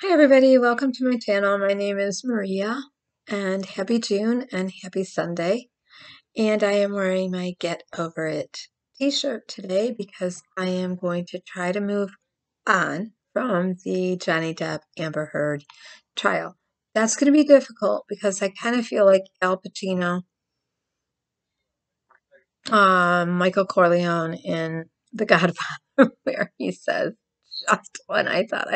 Hi everybody, welcome to my channel. My name is Maria and happy June and happy Sunday. And I am wearing my Get Over It t-shirt today because I am going to try to move on from the Johnny Depp Amber Heard trial. That's going to be difficult because I kind of feel like Al Pacino, Michael Corleone in The Godfather, where he says, just when I thought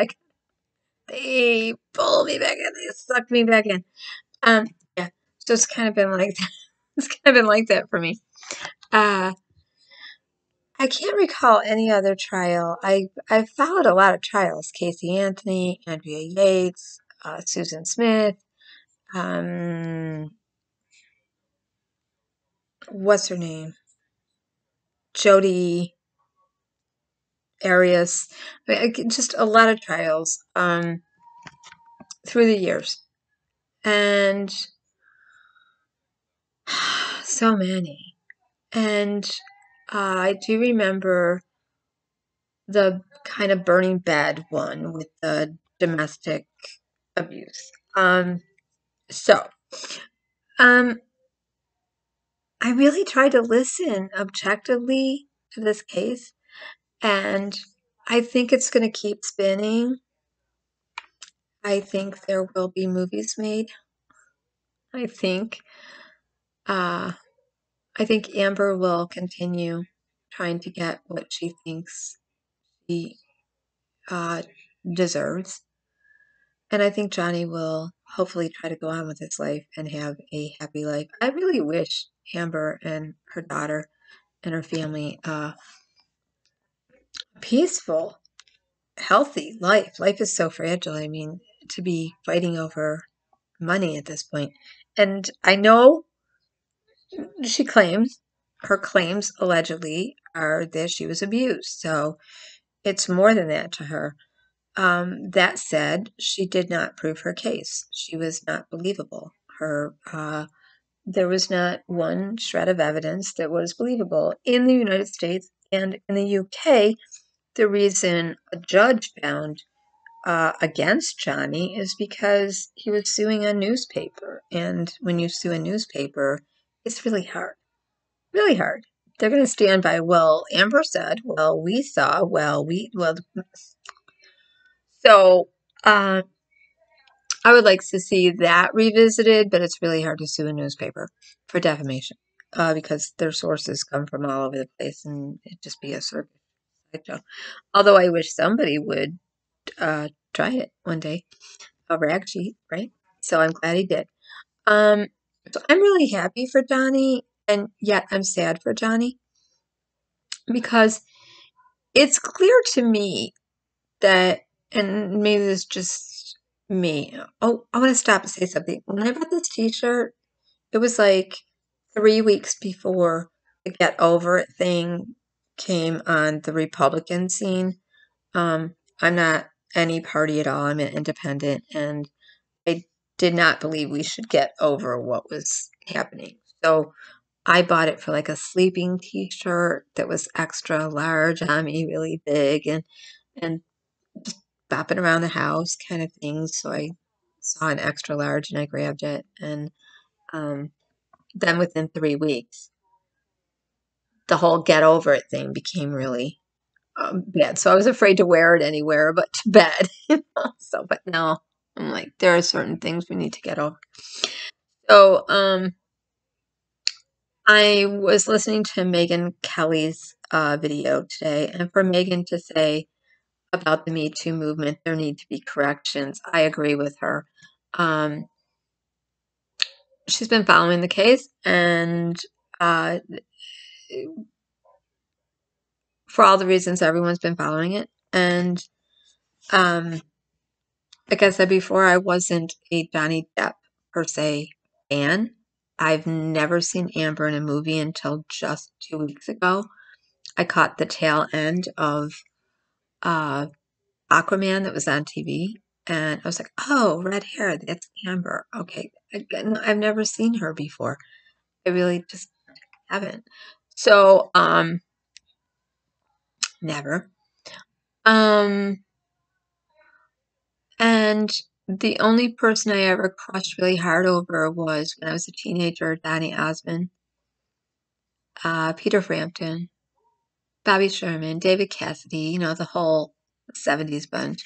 they pulled me back in, they sucked me back in. Um, yeah, so it's kind of been like that. It's kind of been like that for me. Uh, I can't recall any other trial. I followed a lot of trials: Casey Anthony, Andrea Yates, Susan Smith. Um, what's her name? Jody Arias. Just a lot of trials through the years, and so many. And I do remember the kind of burning bed one with the domestic abuse. So, um, I really tried to listen objectively to this case, and I think it's going to keep spinning. I think there will be movies made. I think, uh, I think Amber will continue trying to get what she thinks she uh, deserves. And I think Johnny will hopefully try to go on with his life and have a happy life. I really wish Amber and her daughter and her family a peaceful, healthy life. Life is so fragile. I mean, to be fighting over money at this point. And I know she claims, her claims allegedly are that she was abused. So it's more than that to her. That said, she did not prove her case. She was not believable. There was not one shred of evidence that was believable in the United States and in the UK. The reason a judge found against Johnny is because he was suing a newspaper, and when you sue a newspaper, it's really hard, really hard. They're going to stand by, well, Amber said, well, we saw, well. So, uh, I would like to see that revisited, but it's really hard to sue a newspaper for defamation because their sources come from all over the place and it'd just be a circus sideshow. Although I wish somebody would try it one day, a rag sheet, right? So I'm glad he did. Um, so I'm really happy for Johnny, and yet I'm sad for Johnny because it's clear to me that, and maybe this is just me. Oh, I want to stop and say something. When I bought this T-shirt, it was like 3 weeks before the Get Over It thing came on the Republican scene. I'm not any party at all. I'm an independent, and I did not believe we should get over what was happening. So I bought it for like a sleeping T-shirt that was extra large on me, really big, and just bopping around the house kind of thing. So I saw an extra large and I grabbed it, and um, then within 3 weeks, the whole get over it thing became really bad. So I was afraid to wear it anywhere but to bed. So, but now I'm like, there are certain things we need to get over. So, I was listening to Megan Kelly's video today, and for Megan to say about the Me Too movement, there need to be corrections. I agree with her. Um, she's been following the case, and uh, for all the reasons everyone's been following it. And um, like I said before, I wasn't a Johnny Depp per se fan. I've never seen Amber in a movie until just 2 weeks ago. I caught the tail end of uh, Aquaman that was on TV, and I was like, "Oh, red hair, that's Amber." Okay, I've never seen her before. I really just haven't. So, never. Um, And the only person I ever crushed really hard over was when I was a teenager, Donny Osmond, Peter Frampton, Bobby Sherman, David Cassidy, the whole 70s bunch.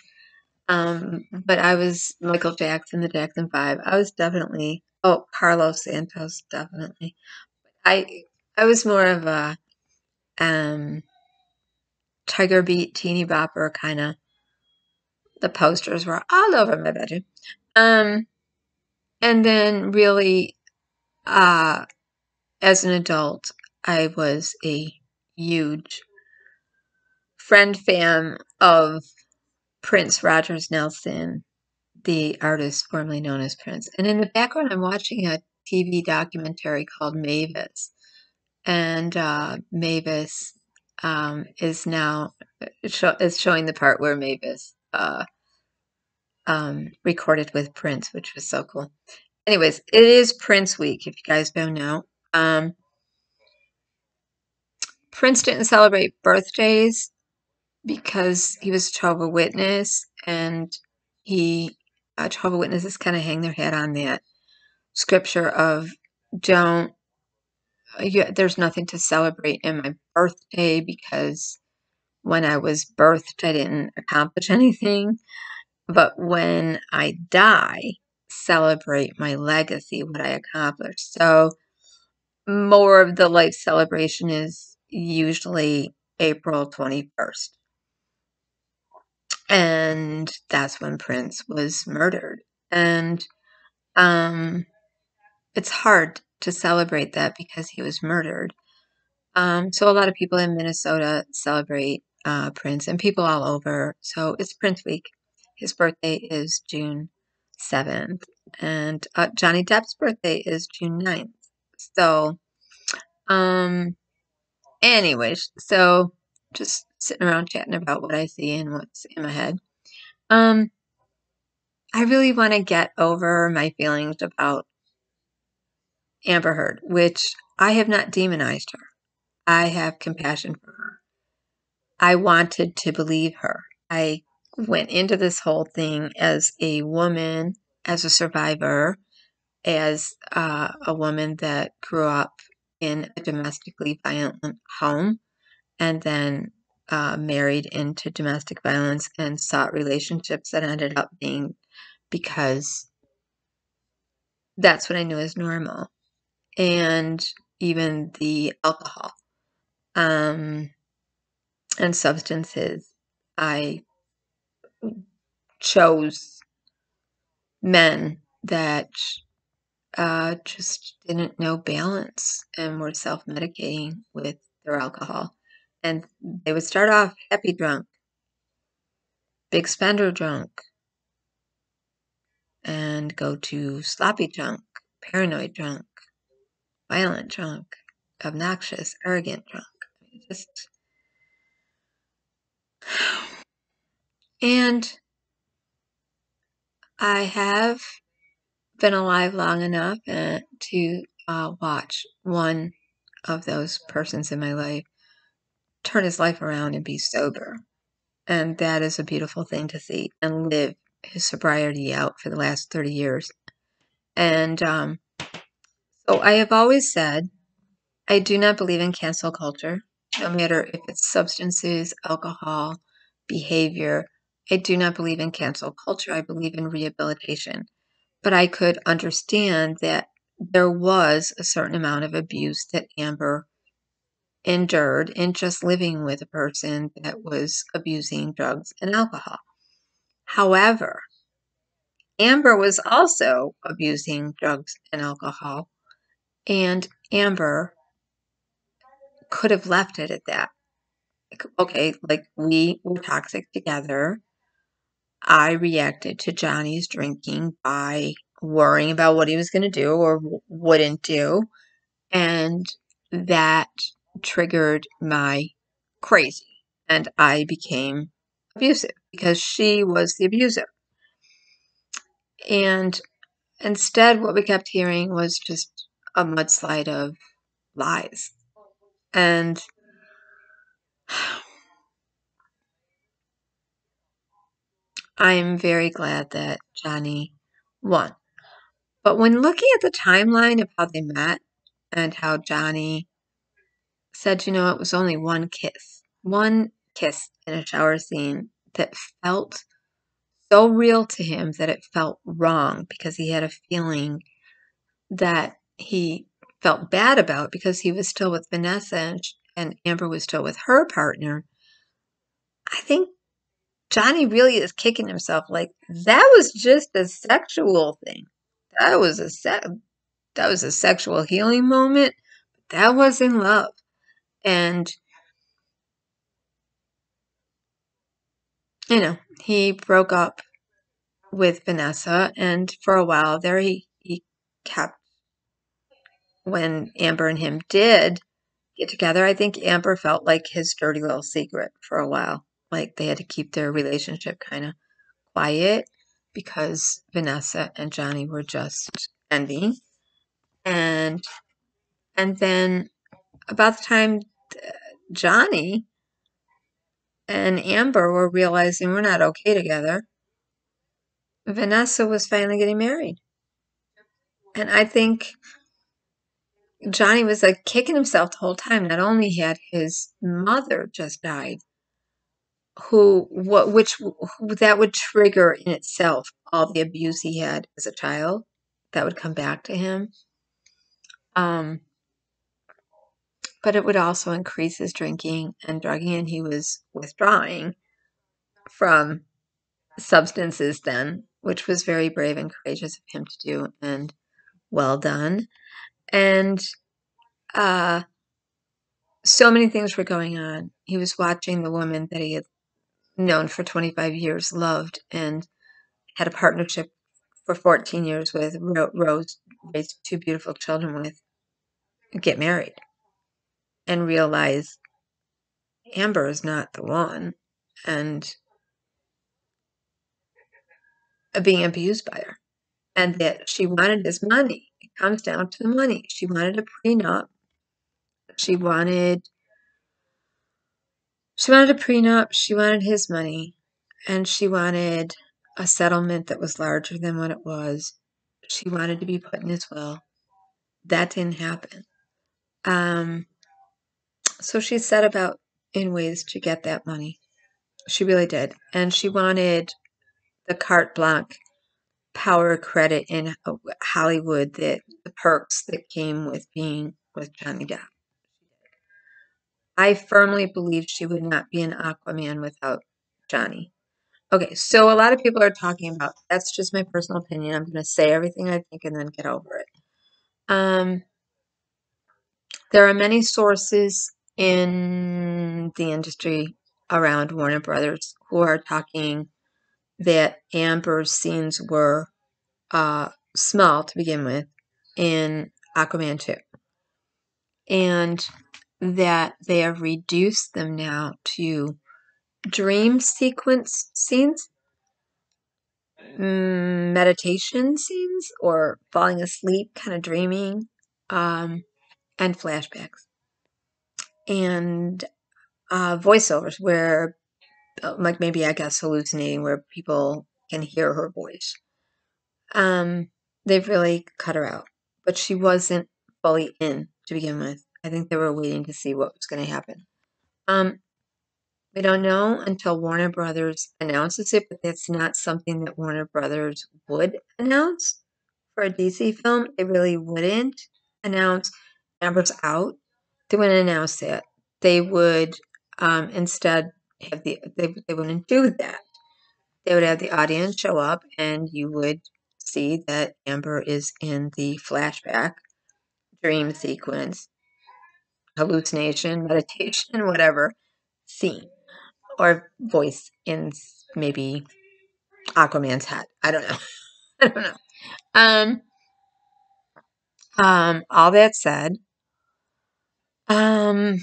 But I was Michael Jackson, the Jackson Five. I was definitely, Carlos Santos, definitely. I I was more of a Tiger Beat, teeny bopper kind of. The posters were all over my bedroom. Um, and then really, uh, as an adult, I was a huge fan of Prince Rogers Nelson, the artist formerly known as Prince. And in the background, I'm watching a TV documentary called Mavis. And Mavis is now is showing the part where Mavis recorded with Prince, which was so cool. Anyways, it is Prince Week, if you guys don't know. Prince didn't celebrate birthdays because he was a Jehovah's Witness, and Jehovah's Witnesses kind of hang their hat on that scripture of don't, there's nothing to celebrate in my birthday because when I was birthed, I didn't accomplish anything. But when I die, celebrate my legacy, what I accomplished. So more of the life celebration is usually April 21st. And that's when Prince was murdered. And it's hard to celebrate that because he was murdered. So a lot of people in Minnesota celebrate Prince and people all over. So it's Prince Week. His birthday is June 7th. And Johnny Depp's birthday is June 9th. So, anyways, so just sitting around chatting about what I see and what's in my head. I really want to get over my feelings about Amber Heard, which I have not demonized her. I have compassion for her. I wanted to believe her. I went into this whole thing as a woman, as a survivor, as a woman that grew up in a domestically violent home and then married into domestic violence and sought relationships that ended up being because that's what I knew as normal. And even the alcohol and substances, I chose men that just didn't know balance and were self-medicating with their alcohol. And they would start off happy drunk, big spender drunk, and go to sloppy drunk, paranoid drunk, violent drunk, obnoxious, arrogant drunk. Just and I have been alive long enough to watch one of those persons in my life turn his life around and be sober. And that is a beautiful thing to see and live his sobriety out for the last 30 years. And so I have always said I do not believe in cancel culture, no matter if it's substances, alcohol, behavior. I do not believe in cancel culture. I believe in rehabilitation. But I could understand that there was a certain amount of abuse that Amber endured in just living with a person that was abusing drugs and alcohol. However, Amber was also abusing drugs and alcohol, and Amber could have left it at that. Okay, like we were toxic together. I reacted to Johnny's drinking by worrying about what he was going to do or wouldn't do. And that triggered my crazy. And I became abusive because she was the abuser. And instead, what we kept hearing was just a mudslide of lies. And I'm very glad that Johnny won. But when looking at the timeline of how they met and how Johnny said, it was only one kiss in a shower scene that felt so real to him that it felt wrong because he had a feeling that he felt bad about because he was still with Vanessa and Amber was still with her partner. I think Johnny really is kicking himself like that was just a sexual thing. That was a sexual healing moment. That was in love. And he broke up with Vanessa and for a while there he kept when Amber and him did get together, I think Amber felt like his dirty little secret for a while. Like they had to keep their relationship kind of quiet because Vanessa and Johnny were just envying. And and then about the time Johnny and Amber were realizing we're not okay together, Vanessa was finally getting married. And I think Johnny was like kicking himself the whole time. Not only had his mother just died, that would trigger in itself all the abuse he had as a child that would come back to him. Um, but it would also increase his drinking and drugging, and he was withdrawing from substances then, which was very brave and courageous of him to do, and well done. And so many things were going on. He was watching the woman that he had known for 25 years, loved, and had a partnership for 14 years with, Rose, raised two beautiful children with, get married, and realize Amber is not the one, and being abused by her, and that she wanted his money. It comes down to the money. She wanted a prenup. She wanted She wanted a prenup, she wanted his money, and she wanted a settlement that was larger than what it was. She wanted to be put in his will. That didn't happen. Um, so she set about in ways to get that money. She really did. And she wanted the carte blanche power credit in Hollywood, that the perks that came with being with Johnny Depp. I firmly believe she would not be an Aquaman without Johnny. Okay, so a lot of people are talking about, that's just my personal opinion. I'm going to say everything I think and then get over it. Um, there are many sources in the industry around Warner Brothers who are talking that Amber's scenes were small to begin with in Aquaman 2, and that they have reduced them now to dream sequence scenes, meditation scenes, or falling asleep, kind of dreaming, and flashbacks, and voiceovers where, like maybe I guess hallucinating, where people can hear her voice. They've really cut her out, but she wasn't fully in to begin with. I think they were waiting to see what was going to happen. Um, we don't know until Warner Brothers announces it, but that's not something that Warner Brothers would announce for a DC film. They really wouldn't announce Amber's out. They wouldn't announce that. They would instead have they wouldn't do that. They would have the audience show up, and you would see that Amber is in the flashback, dream sequence, hallucination, meditation, whatever scene, or voice in maybe Aquaman's head. I don't know. I don't know. Um, all that said, um,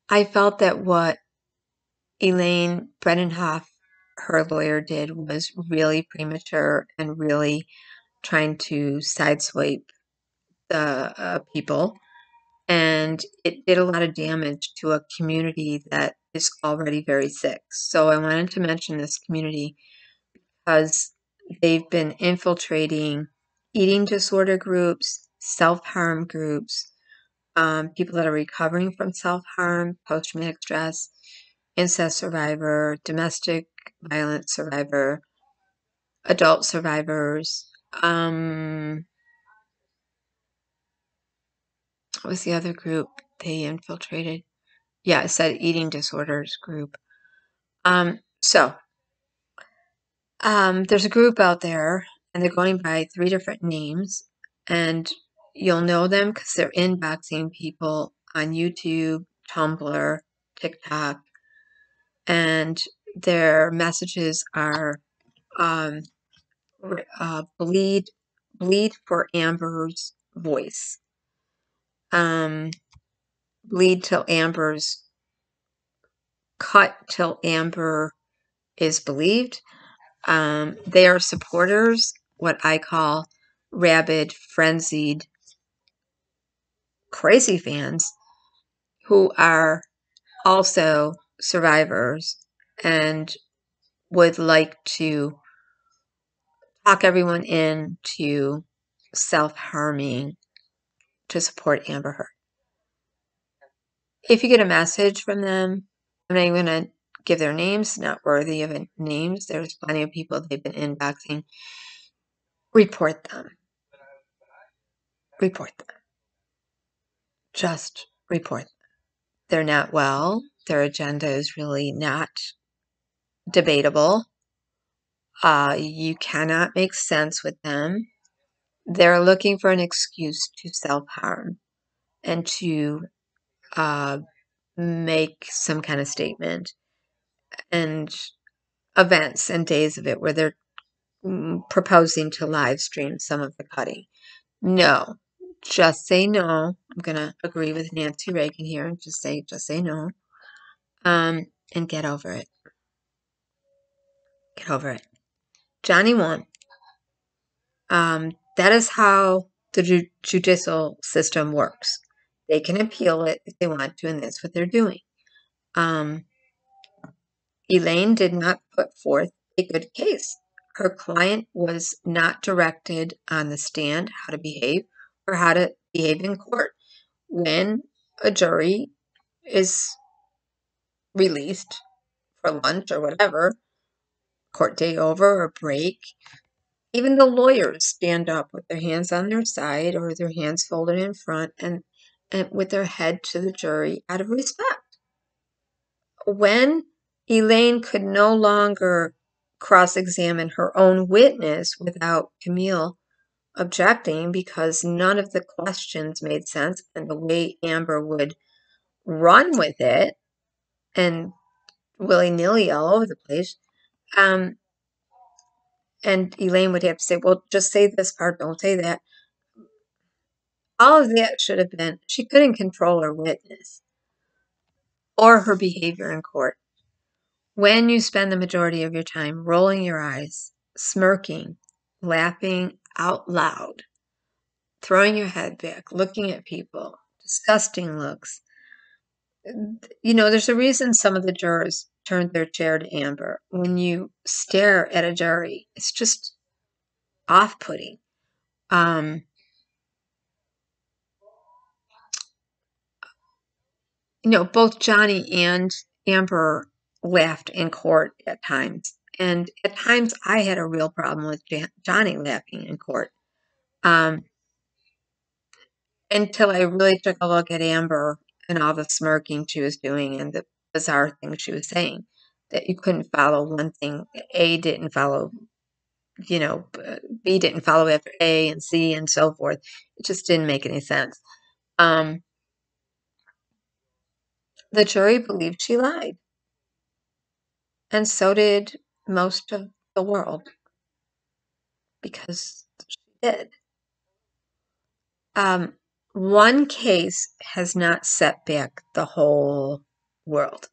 I felt that what Elaine Brenenhoff, her lawyer, did was really premature and really trying to sideswipe the people. and it did a lot of damage to a community that is already very sick. So I wanted to mention this community because they've been infiltrating eating disorder groups, self-harm groups, people that are recovering from self-harm, post-traumatic stress, incest survivor, domestic violence survivor, adult survivors. What was the other group they infiltrated? Yeah, I said eating disorders group. So there's a group out there, and they're going by 3 different names, and you'll know them because they're inboxing people on YouTube, Tumblr, TikTok, and their messages are um, bleed, bleed for Amber's voice, um, bleed till Amber's cut till Amber is believed. They are supporters, what I call rabid, frenzied, crazy fans who are also survivors and would like to talk everyone into self-harming to support Amber Heard. If you get a message from them, I'm not even going to give their names, not worthy of names. There's plenty of people they've been inboxing. Report them. Report them. Just report them. They're not well. Their agenda is really not debatable. You cannot make sense with them. They're looking for an excuse to self-harm and to make some kind of statement, and events and days of it where they're proposing to live stream some of the cutting. No, just say no. I'm going to agree with Nancy Reagan here and just say no. And get over it. Get over it. Johnny won. That is how the judicial system works. They can appeal it if they want to, and that's what they're doing. Elaine did not put forth a good case. Her client was not directed on the stand how to behave or how to behave in court. When a jury is released for lunch or whatever, court day over or break, even the lawyers stand up with their hands on their side or their hands folded in front and with their head to the jury out of respect. When Elaine could no longer cross-examine her own witness without Camille objecting because none of the questions made sense, and the way Amber would run with it and willy-nilly all over the place, and Elaine would have to say, well, just say this part, don't say that. All of that should have been, she couldn't control her witness or her behavior in court. When you spend the majority of your time rolling your eyes, smirking, laughing out loud, throwing your head back, looking at people, disgusting looks, there's a reason some of the jurors turned their chair to Amber. When you stare at a jury, it's just off-putting. Both Johnny and Amber laughed in court at times. And at times I had a real problem with Johnny laughing in court. Until I really took a look at Amber and all the smirking she was doing and the bizarre things she was saying, that you couldn't follow one thing. A didn't follow, B didn't follow after A and C and so forth. It just didn't make any sense. The jury believed she lied. And so did most of the world, because she did. One case has not set back the whole world.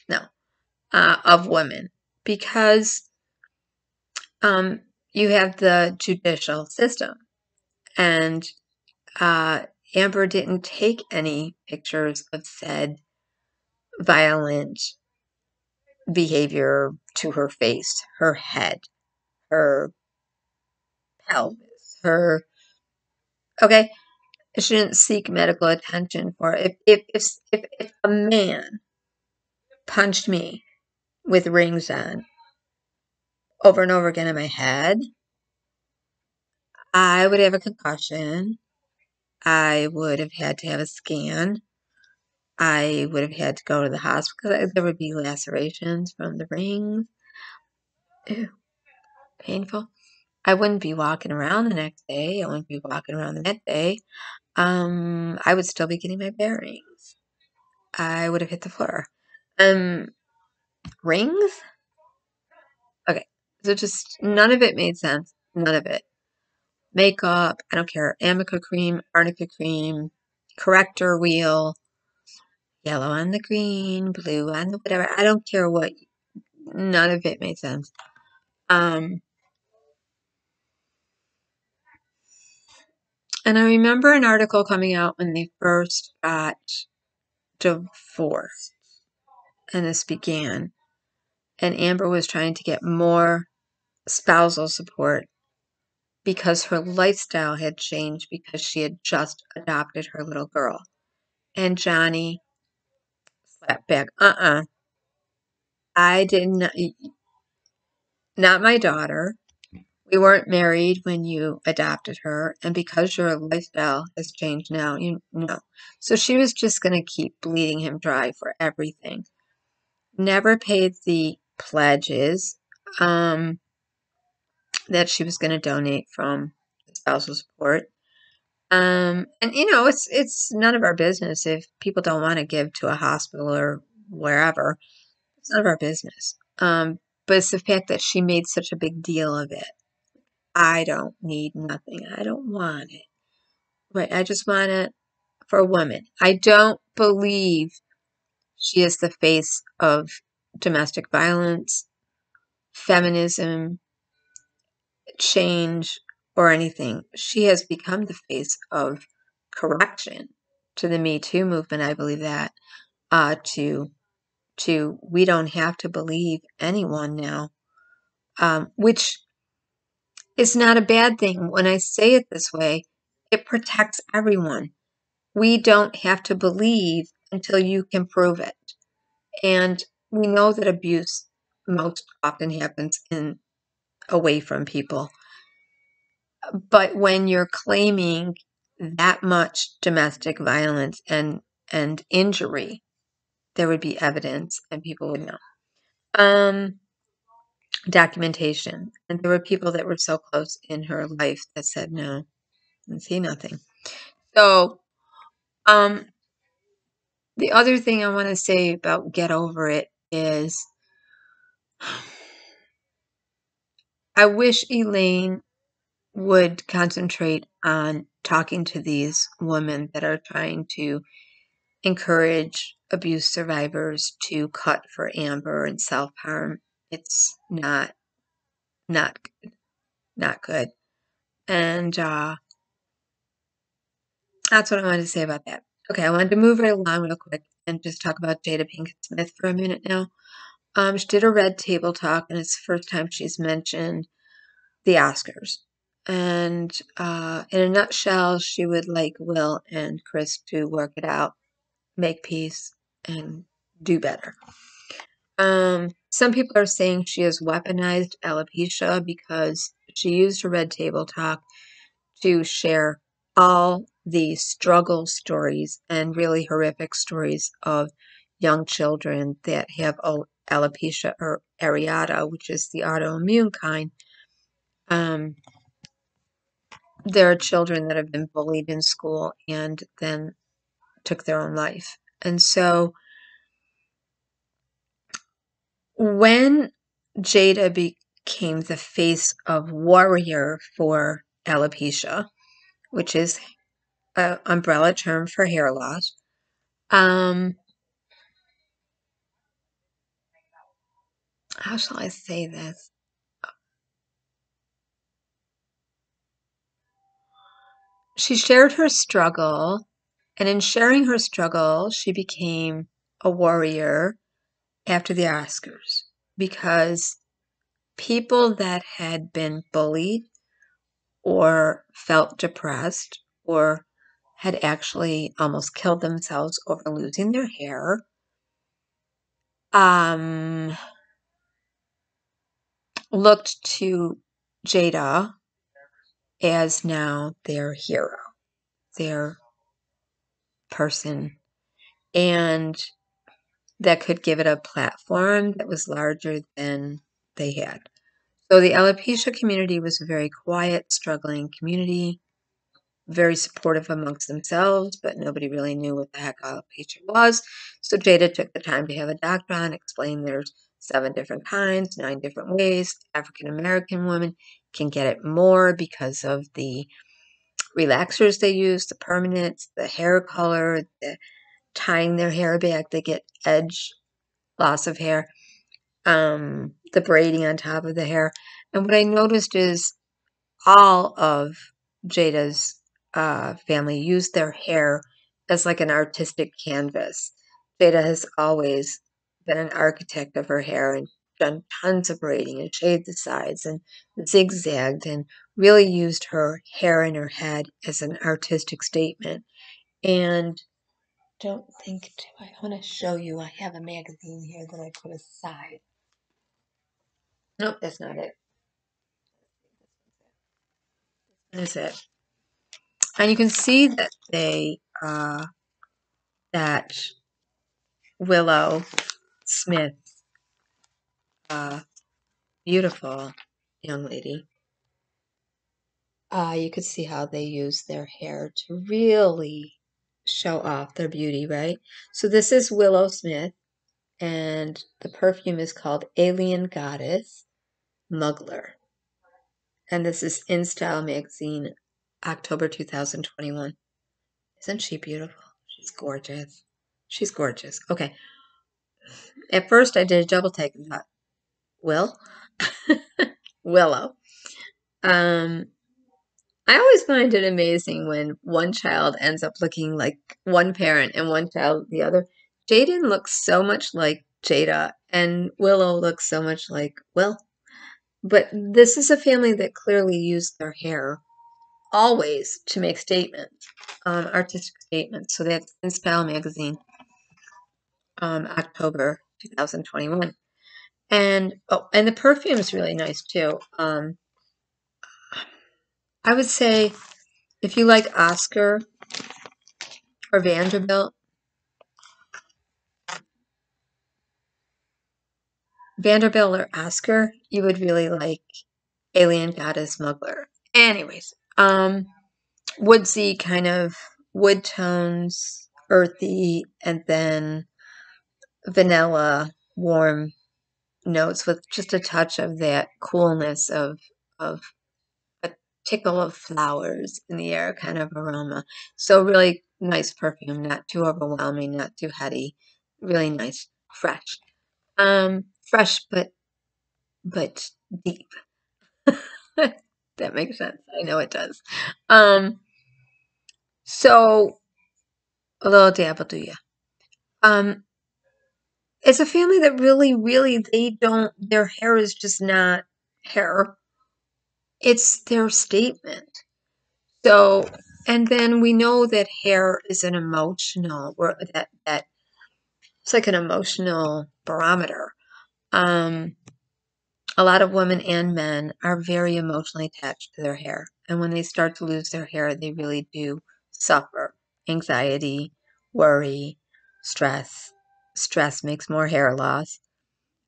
No. Of women, because you have the judicial system, and Amber didn't take any pictures of said violent behavior to her face, her head, her pelvis, her, okay? She didn't seek medical attention for it. If a man punched me with rings on over and over again in my head, I would have a concussion. I would have had to have a scan. I would have had to go to the hospital. There would be lacerations from the rings. Ew, painful. I wouldn't be walking around the next day. I wouldn't be walking around the next day. I would still be getting my bearings. I would have hit the floor. Um, Rings? Okay. So just none of it made sense. None of it. Makeup, I don't care. Amica cream, arnica cream, corrector wheel, yellow on the green, blue on the whatever. I don't care what. None of it made sense. And I remember an article coming out when they first got divorced and this began. And Amber was trying to get more spousal support because her lifestyle had changed because she had just adopted her little girl. And Johnny slapped back, I didn't, not my daughter. We weren't married when you adopted her, and because your lifestyle has changed now, you know. So she was just going to keep bleeding him dry for everything. Never paid the pledges that she was going to donate from spousal support. And you know, it's none of our business if people don't want to give to a hospital or wherever. It's none of our business. But it's the fact that she made such a big deal of it. I don't need nothing. I don't want it. Right. I just want it for a woman. I don't believe she is the face of domestic violence, feminism, change, or anything. She has become the face of correction to the MeToo movement. I believe that to we don't have to believe anyone now, which is not a bad thing. When I say it this way, it protects everyone. We don't have to believe until you can prove it. And we know that abuse most often happens in away from people. But when you're claiming that much domestic violence and injury, there would be evidence and people would know. Documentation. And there were people that were so close in her life that said no and see nothing. So the other thing I want to say about get over it is I wish Elaine would concentrate on talking to these women that are trying to encourage abuse survivors to cut for Amber and self-harm. It's not not good. And that's what I wanted to say about that. Okay, I wanted to move right along real quick and just talk about Jada Pinkett Smith for a minute now. She did a Red Table Talk, and it's the first time she's mentioned the Oscars. And in a nutshell, she would like Will and Chris to work it out, make peace, and do better. Some people are saying she has weaponized alopecia because she used her Red Table Talk to share all the struggle stories and really horrific stories of young children that have alopecia or areata, which is the autoimmune kind. There are children that have been bullied in school and then took their own life. And so when Jada became the face of warrior for alopecia, which is an umbrella term for hair loss, how shall I say this? she shared her struggle, and in sharing her struggle, she became a warrior after the Oscars because people that had been bullied or felt depressed or had actually almost killed themselves over losing their hair um, looked to Jada as now their hero, their person, and that could give it a platform that was larger than they had. So the alopecia community was a very quiet, struggling community, very supportive amongst themselves, but nobody really knew what the heck alopecia was. So Jada took the time to have a doctor on, explain there's 7 different kinds, 9 different ways. African American women can get it more because of the relaxers they use, the permanents, the hair color, the tying their hair back, they get edge loss of hair, the braiding on top of the hair. And what I noticed is all of Jada's family used their hair as like an artistic canvas. Jada has always been an architect of her hair and done tons of braiding and shaved the sides and zigzagged and really used her hair and her head as an artistic statement. And don't think I want to show you. I have a magazine here that I put aside. Nope, that's not it. What is it? And you can see that that Willow Smith, uh, beautiful young lady, you could see how they use their hair to really show off their beauty, right? So this is Willow Smith, and the perfume is called Alien Goddess Muggler. And this is In Style magazine, October 2021. Isn't she beautiful? She's gorgeous. She's gorgeous. Okay. At first, I did a double take and thought, Will? Willow. Um, I always find it amazing when one child ends up looking like one parent and one child the other. Jaden looks so much like Jada, and Willow looks so much like Will. But this is a family that clearly used their hair always to make statements, artistic statements. So that's in Style magazine, October 2021. And oh, and the perfume is really nice too. I would say if you like Oscar or Vanderbilt or Oscar, you would really like Alien Goddess Smuggler. Anyways, woodsy kind of wood tones, earthy, and then vanilla, warm notes with just a touch of that coolness of a tickle of flowers in the air kind of aroma. So really nice perfume, not too overwhelming, not too heady, really nice, fresh. Fresh but deep. That makes sense. I know it does. Um, so a little dab will do you. Um, it's a family that really, they don't, their hair is just not hair. It's their statement. So, and then we know that hair is an emotional, or that it's like an emotional barometer. Um, a lot of women and men are very emotionally attached to their hair. And when they start to lose their hair, they really do suffer anxiety, worry, stress. Stress makes more hair loss.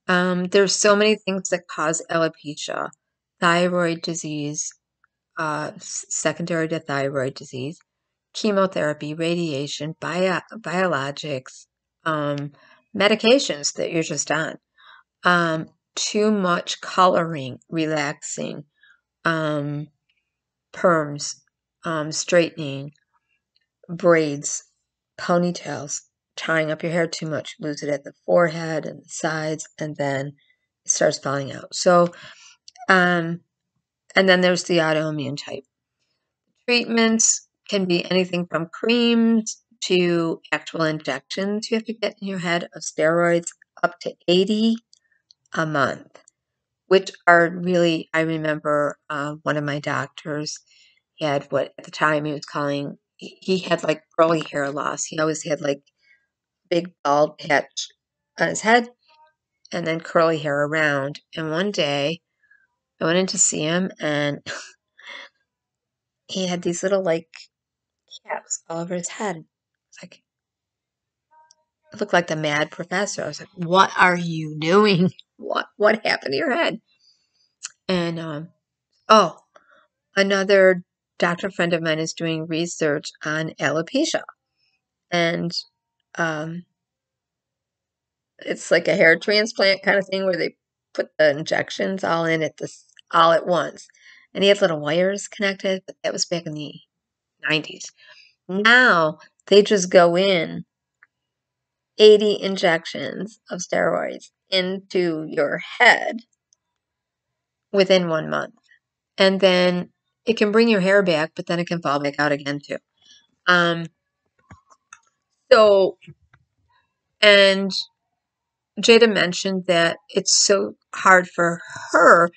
There's so many things that cause alopecia: thyroid disease, secondary to thyroid disease, chemotherapy, radiation, biologics, medications that you're just on, too much coloring, relaxing, um, perms, straightening, braids, ponytails, tying up your hair too much, lose it at the forehead and the sides, and then it starts falling out. So, and then there's the autoimmune type. Treatments can be anything from creams to actual injections you have to get in your head of steroids, up to 80 a month, which are really, I remember one of my doctors, he had what at the time he was calling, he had like early hair loss. He always had like big bald patch on his head and then curly hair around. And one day I went in to see him and he had these little like caps all over his head. It's like, it looked like the mad professor. I was like, what are you doing? What happened to your head? And oh, another doctor friend of mine is doing research on alopecia. And um, it's like a hair transplant kind of thing where they put the injections all in at this all at once. And he had little wires connected, but that was back in the 90s. Now they just go in 80 injections of steroids into your head within 1 month. And then it can bring your hair back, but then it can fall back out again too. Um, so, and Jada mentioned that it's so hard for her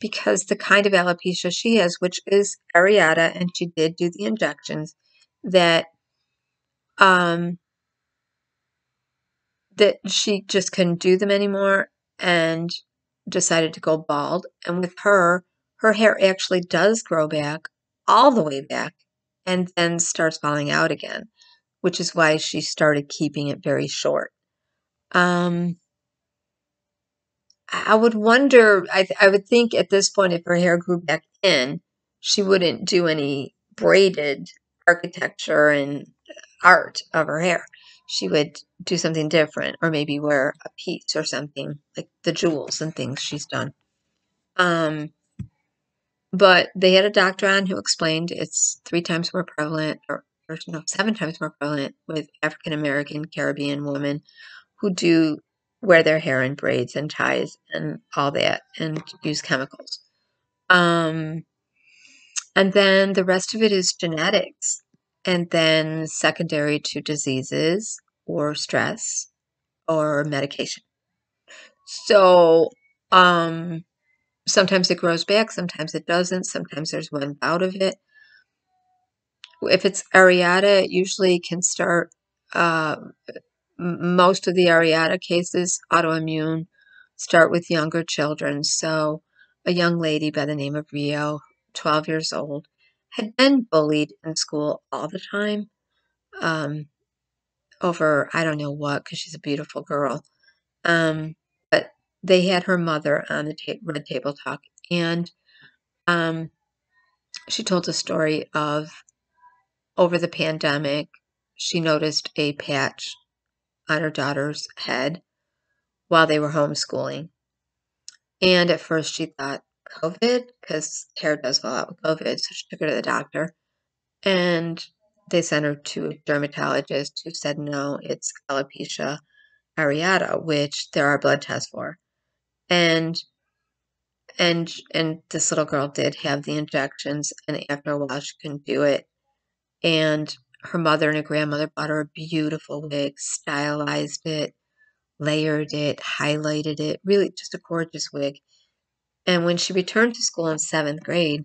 because the kind of alopecia she has, which is areata, and she did do the injections, that um, that she just couldn't do them anymore and decided to go bald. And with her, her hair actually does grow back all the way back and then starts falling out again, which is why she started keeping it very short. Um, I would wonder, I would think at this point, if her hair grew back in, she wouldn't do any braided architecture and art of her hair. She would do something different, or maybe wear a piece or something, like the jewels and things she's done. Um, but they had a doctor on who explained it's 3 times more prevalent, or no, 7 times more prevalent with African American, Caribbean women who do wear their hair in braids and ties and all that and use chemicals. Um, and then the rest of it is genetics. And then secondary to diseases or stress or medication. So, sometimes it grows back, sometimes it doesn't, sometimes there's one bout of it. If it's areata, it usually can start, uh, most of the areata cases, autoimmune, start with younger children. So, a young lady by the name of Rio, 12 years old, had been bullied in school all the time, um, over I don't know what, because she's a beautiful girl. But they had her mother on the Red Table Talk, and um, she told a story of over the pandemic, she noticed a patch on her daughter's head while they were homeschooling. And at first she thought COVID, because hair does fall out with COVID, so she took her to the doctor. And they sent her to a dermatologist who said, no, it's alopecia areata, which there are blood tests for. And and this little girl did have the injections, and after a while she couldn't do it. And her mother and her grandmother bought her a beautiful wig, stylized it, layered it, highlighted it, really just a gorgeous wig. And when she returned to school in 7th grade,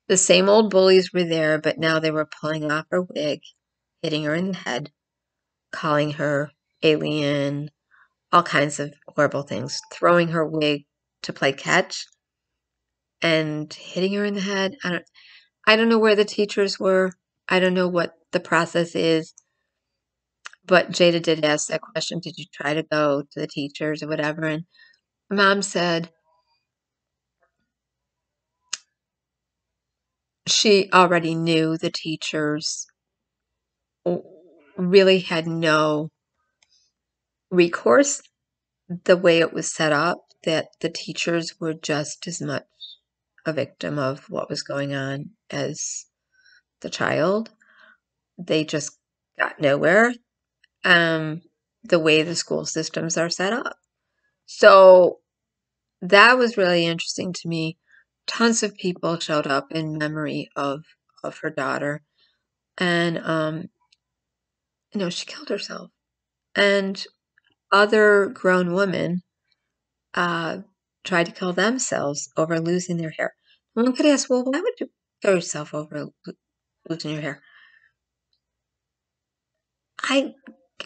the same old bullies were there, but now they were pulling off her wig, hitting her in the head, calling her alien, all kinds of horrible things, throwing her wig to play catch and hitting her in the head. I don't know where the teachers were. I don't know what the process is. But Jada did ask that question, did you try to go to the teachers or whatever? And mom said she already knew the teachers really had no recourse the way it was set up, that the teachers were just as much a victim of what was going on as the child. They just got nowhere, the way the school systems are set up. So that was really interesting to me. Tons of people showed up in memory of her daughter. And, she killed herself. And other grown women tried to kill themselves over losing their hair. One could ask, well, why would you kill yourself over losing your hair?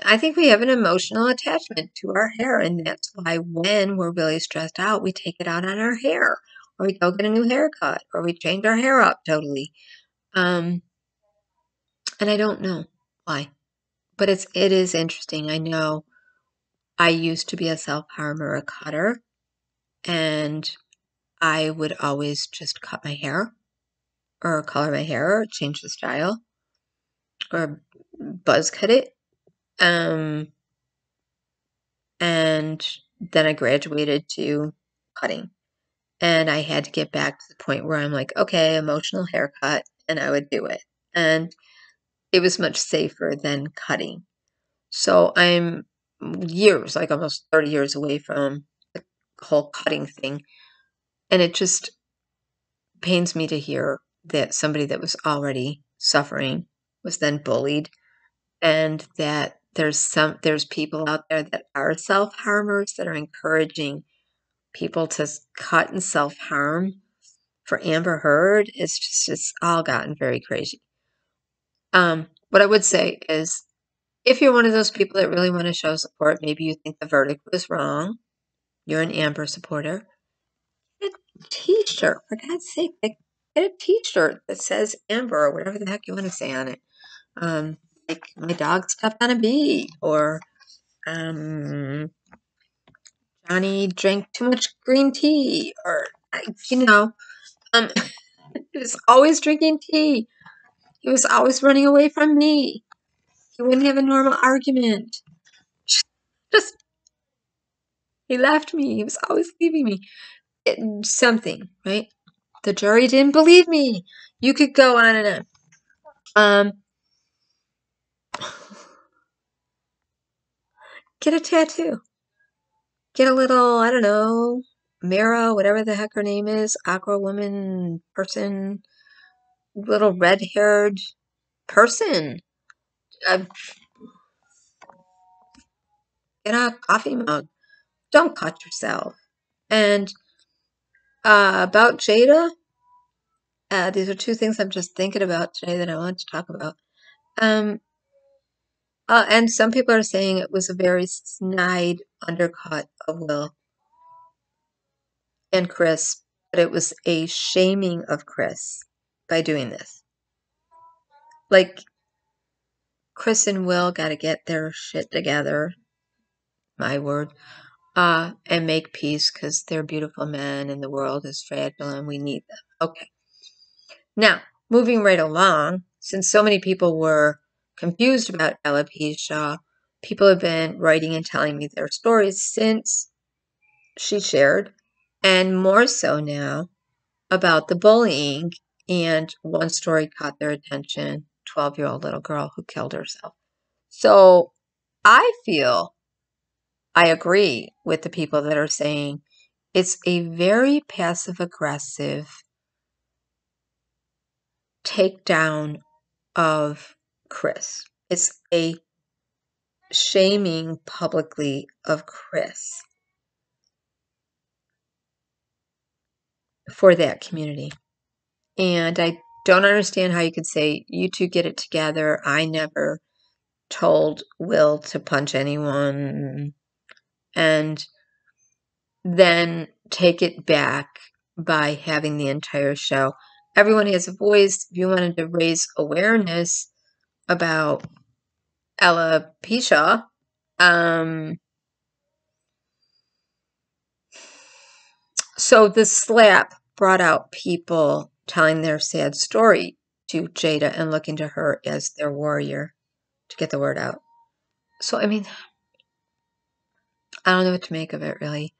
I think we have an emotional attachment to our hair, and that's why when we're really stressed out, we take it out on our hair, or we go get a new haircut, or we change our hair up totally. And I don't know why, but it is interesting. I know I used to be a self-harmer, a cutter, and I would always just cut my hair, or color my hair, or change the style, or buzz cut it. And then I graduated to cutting. And I had to get back to the point where I'm like, okay, emotional haircut, and I would do it. And it was much safer than cutting. So I'm years, like almost 30 years away from the whole cutting thing. And it just pains me to hear that somebody that was already suffering was then bullied, and that there's people out there that are self-harmers that are encouraging people to cut and self-harm for Amber Heard. It's all gotten very crazy. What I would say is, if you're one of those people that really want to show support, maybe you think the verdict was wrong, you're an Amber supporter, get a t-shirt, for God's sake, get a t-shirt that says Amber or whatever the heck you want to say on it. Like, my dog stepped on a bee, or Johnny drank too much green tea, or he was always drinking tea. He was always running away from me. He wouldn't have a normal argument. Just, he left me. He was always leaving me. Something, right? The jury didn't believe me. You could go on and on. Get a tattoo. Get a little, I don't know, Mara, whatever the heck her name is, Aqua woman person, little red-haired person. Uh, get a coffee mug. Don't cut yourself. And about Jada, these are two things I'm just thinking about today that I want to talk about. And some people are saying it was a very snide undercut of Will and Chris, but it was a shaming of Chris by doing this. Like, Chris and Will got to get their shit together, my word, and make peace, because they're beautiful men and the world is fragile and we need them. Okay. Now, moving right along, since so many people were confused about alopecia, people have been writing and telling me their stories since she shared, and more so now about the bullying. And one story caught their attention, 12-year-old little girl who killed herself. So I feel I agree with the people that are saying it's a very passive-aggressive takedown of Chris. It's a shaming publicly of Chris for that community. And I don't understand how you could say, you two get it together. I never told Will to punch anyone. And then take it back by having the entire show. Everyone has a voice. If you wanted to raise awareness about alopecia, so the slap brought out people telling their sad story to Jada and looking to her as their warrior to get the word out. So, I mean, I don't know what to make of it, really,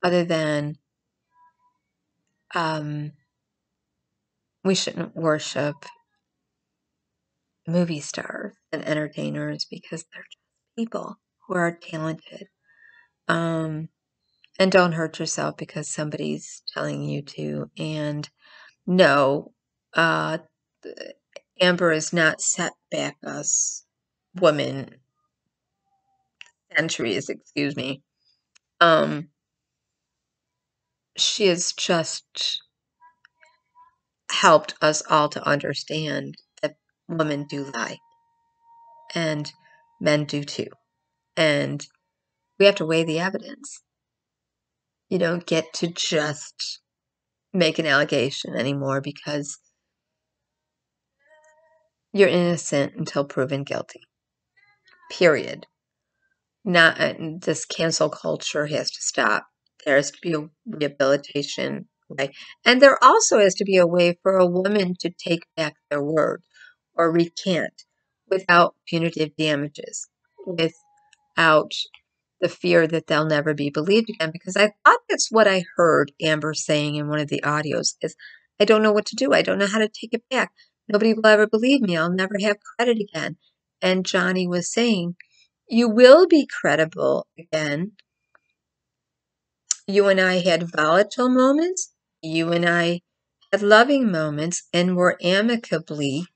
other than we shouldn't worship movie stars and entertainers because they're just people who are talented. And don't hurt yourself because somebody's telling you to. And no, Amber has not set back us women centuries, excuse me. She has just helped us all to understand that women do lie and men do too. And we have to weigh the evidence. You don't get to just make an allegation anymore because you're innocent until proven guilty. Period. Not this cancel culture has to stop. There has to be a rehabilitation way. And there also has to be a way for a woman to take back their word or recant without punitive damages, without the fear that they'll never be believed again. Because I thought that's what I heard Amber saying in one of the audios is, I don't know what to do. I don't know how to take it back. Nobody will ever believe me. I'll never have credit again. And Johnny was saying, you will be credible again. You and I had volatile moments. You and I had loving moments and were amicably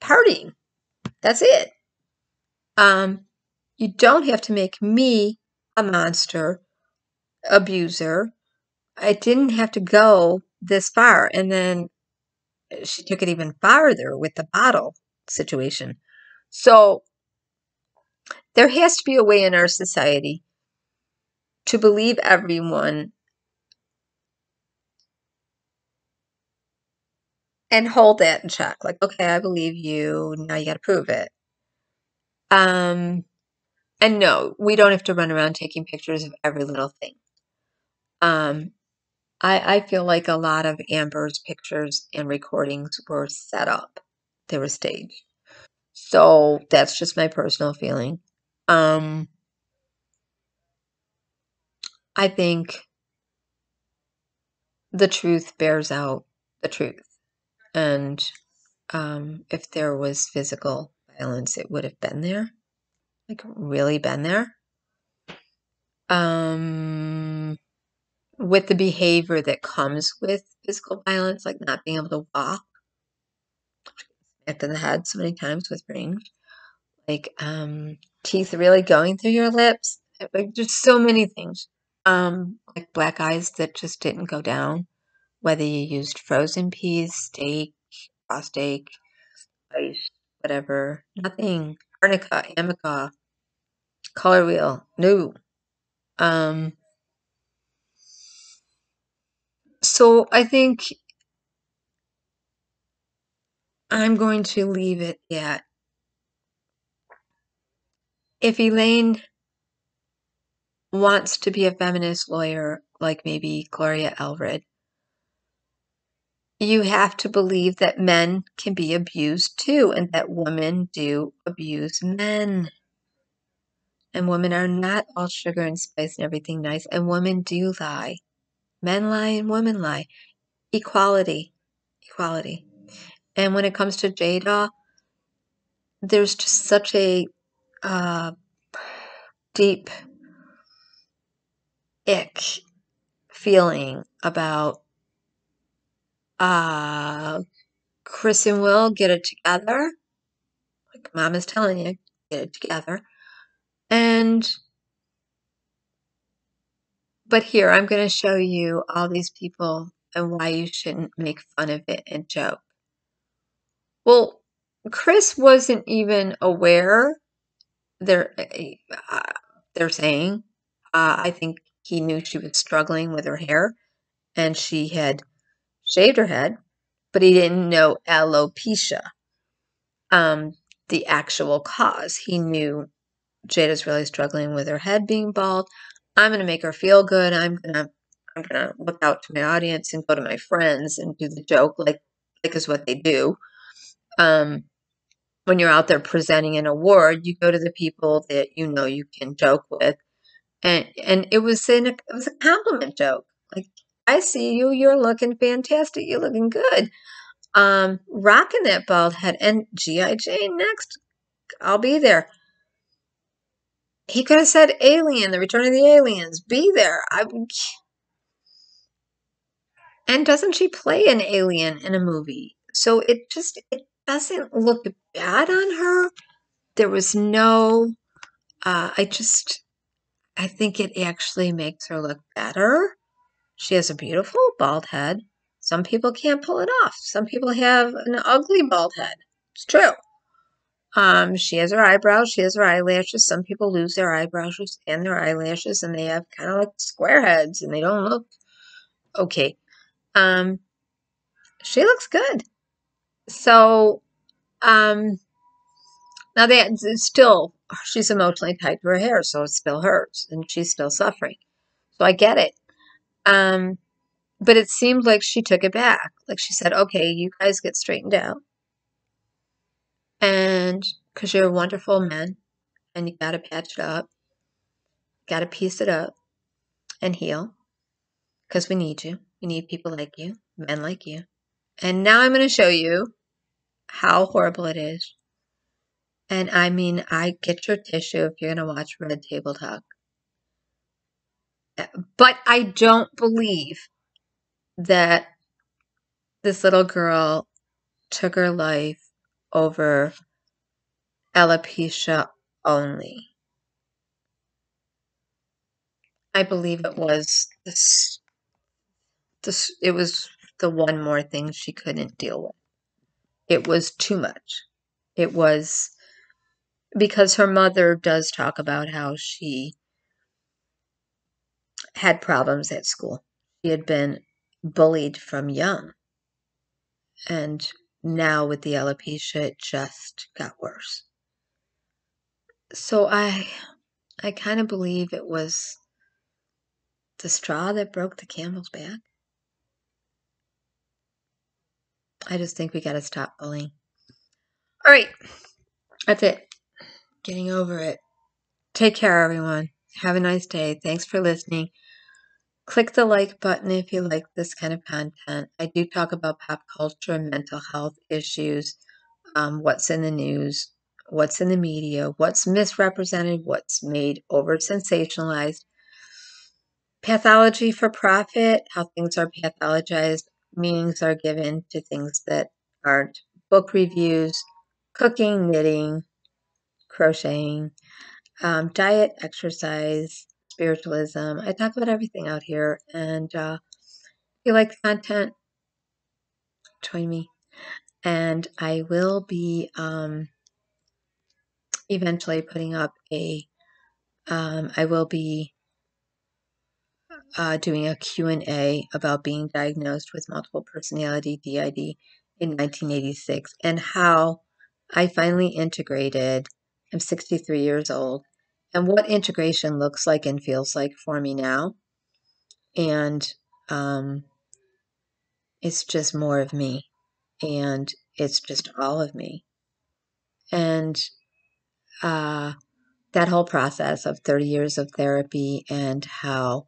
partying. That's it. You don't have to make me a monster, abuser. I didn't have to go this far. And then she took it even farther with the bottle situation. So there has to be a way in our society to believe everyone and hold that in check. Like, okay, I believe you. Now you got to prove it. And no, we don't have to run around taking pictures of every little thing. I feel like a lot of Amber's pictures and recordings were set up. They were staged. So that's just my personal feeling. I think the truth bears out the truth. And if there was physical violence, it would have been there. Like, really been there. With the behavior that comes with physical violence, like not being able to walk, smacked in the head so many times with rings, like teeth really going through your lips, like just so many things. Like black eyes that just didn't go down, whether you used frozen peas, steak, raw steak, ice, whatever, nothing. Arnica, amica, color wheel, no. So I think I'm going to leave it at, if Elaine wants to be a feminist lawyer like maybe Gloria Allred, you have to believe that men can be abused too, and that women do abuse men. And women are not all sugar and spice and everything nice, and women do lie. Men lie and women lie. Equality. Equality. And when it comes to Jada, there's just such a deep ick feeling about Chris and Will get it together. Like Mom is telling you, get it together. But here, I'm going to show you all these people and why you shouldn't make fun of it and joke. Well, Chris wasn't even aware. They're saying, I think he knew she was struggling with her hair, and she had shaved her head, but he didn't know alopecia, the actual cause. He knew Jada's really struggling with her head being bald. I'm gonna make her feel good. I'm gonna look out to my audience and go to my friends and do the joke like is what they do. When you're out there presenting an award, you go to the people that you know you can joke with, and it was a compliment joke. Like, I see you, you're looking fantastic, you're looking good. Rocking that bald head, and G.I. Jane next, I'll be there. He could have said Alien, The Return of the Aliens, be there. And doesn't she play an alien in a movie? So it doesn't look bad on her. There was no, I think it actually makes her look better. She has a beautiful bald head. Some people can't pull it off. Some people have an ugly bald head. It's true. She has her eyebrows. She has her eyelashes. Some people lose their eyebrows and their eyelashes, and they have kind of like square heads, and they don't look okay. Um, she looks good. So, now that still, she's emotionally tied to her hair, so it still hurts, and she's still suffering. So I get it. Um, but it seemed like she took it back. Like she said, okay, you guys get straightened out. And because you're wonderful men and you got to patch it up, got to piece it up and heal because we need you. We need people like you, men like you. And now I'm going to show you how horrible it is. And I mean, I get your tissue if you're going to watch Red Table Talk. But I don't believe that this little girl took her life over alopecia only. I believe it was it was the one more thing she couldn't deal with. It was too much. It was because her mother does talk about how she had problems at school. She had been bullied from young. And now with the alopecia, it just got worse. So I kind of believe it was the straw that broke the camel's back. I just think we got to stop bullying. All right. That's it. Getting over it. Take care, everyone. Have a nice day. Thanks for listening. Click the like button if you like this kind of content. I do talk about pop culture and mental health issues, what's in the news, what's in the media, what's misrepresented, what's made over sensationalized, pathology for profit, how things are pathologized, meanings are given to things that aren't, book reviews, cooking, knitting, crocheting, diet, exercise, spiritualism. I talk about everything out here. And if you like the content, join me. And I will be eventually putting up I will be doing a Q&A about being diagnosed with multiple personality DID in 1986 and how I finally integrated. I'm 63 years old, and what integration looks like and feels like for me now. And it's just more of me, and it's just all of me. And that whole process of 30 years of therapy and how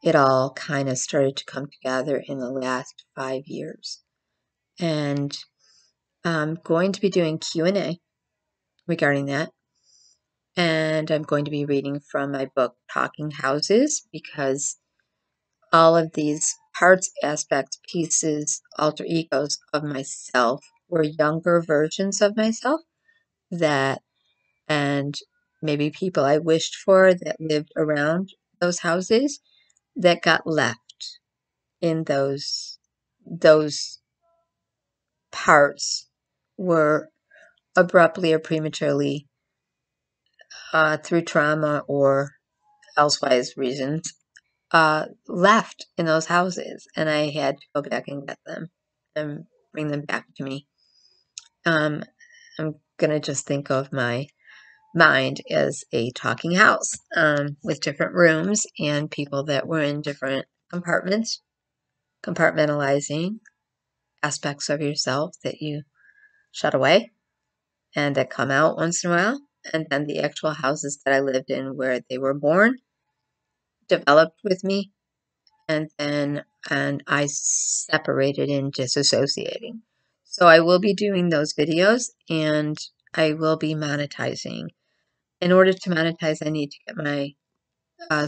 it all kind of started to come together in the last 5 years. And I'm going to be doing Q&A regarding that. And I'm going to be reading from my book, Talking Houses, because all of these parts, aspects, pieces, alter egos of myself were younger versions of myself that, and maybe people I wished for that lived around those houses that got left in those parts were abruptly or prematurely through trauma or elsewise reasons left in those houses, and I had to go back and get them and bring them back to me. I'm gonna just think of my mind as a talking house with different rooms and people that were in different compartments, compartmentalizing aspects of yourself that you shut away and that come out once in a while. And then the actual houses that I lived in where they were born developed with me, and I separated and disassociating. So I will be doing those videos, and I will be monetizing. In order to monetize, I need to get my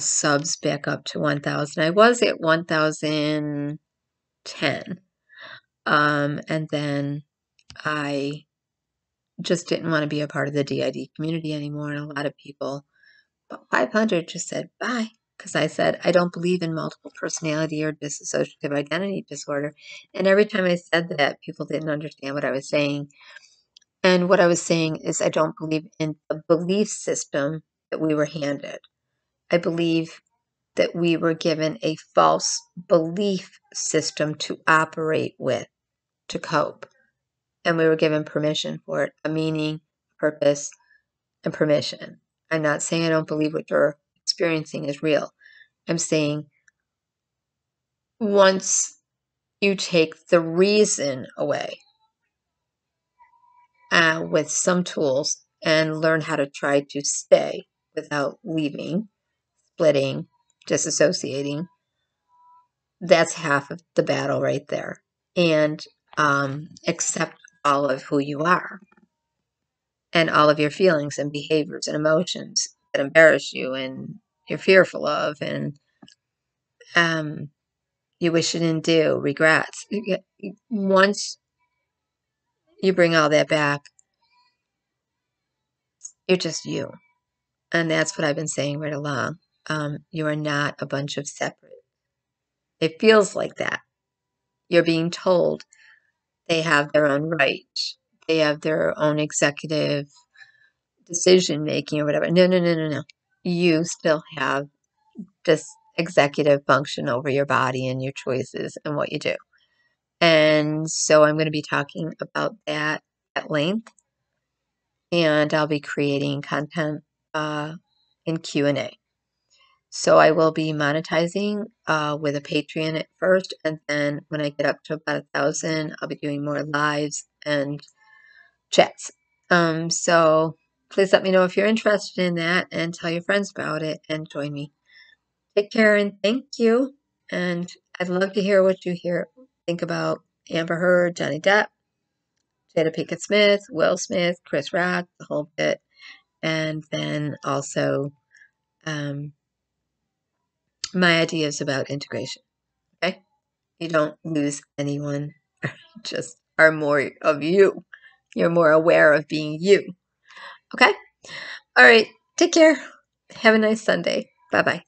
subs back up to 1,000. I was at 1,010, and then I just didn't want to be a part of the DID community anymore. And a lot of people, about 500, just said bye. Because I said, I don't believe in multiple personality or dissociative identity disorder. And every time I said that, people didn't understand what I was saying. And what I was saying is, I don't believe in the belief system that we were handed. I believe that we were given a false belief system to operate with, to cope. And we were given permission for it, a meaning, purpose, and permission. I'm not saying I don't believe what you're experiencing is real. I'm saying once you take the reason away with some tools and learn how to try to stay without leaving, splitting, disassociating, that's half of the battle right there. And accept all of who you are and all of your feelings and behaviors and emotions that embarrass you and you're fearful of and you wish you didn't do, regrets. Once you bring all that back, you're just you. And that's what I've been saying right along. You are not a bunch of separate. It feels like that. You're being told they have their own rights. They have their own executive decision making or whatever. No, no, no, no, no. You still have this executive function over your body and your choices and what you do. And so I'm going to be talking about that at length. And I'll be creating content in Q&A. So I will be monetizing with a Patreon at first, and then when I get up to about 1,000, I'll be doing more lives and chats. So please let me know if you're interested in that, and tell your friends about it, and join me. Take care, and thank you. And I'd love to hear what you think about Amber Heard, Johnny Depp, Jada Pinkett Smith, Will Smith, Chris Rock, the whole bit. And then also my ideas about integration. Okay? You don't lose anyone, just are more of you. You're more aware of being you. Okay? All right. Take care. Have a nice Sunday. Bye-bye.